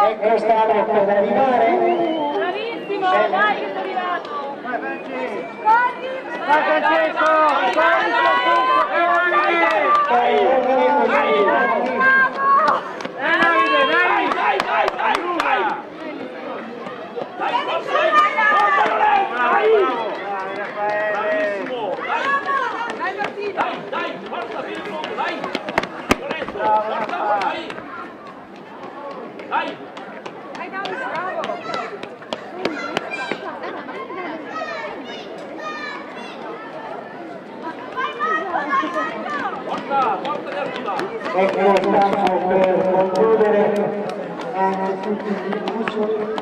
Ecco stanno per arrivare. Bravissimo, dai che sei arrivato. Vai Francesco! Corri! Vai Francesco! Ecco stanno per concludere anche tutti i discussioni.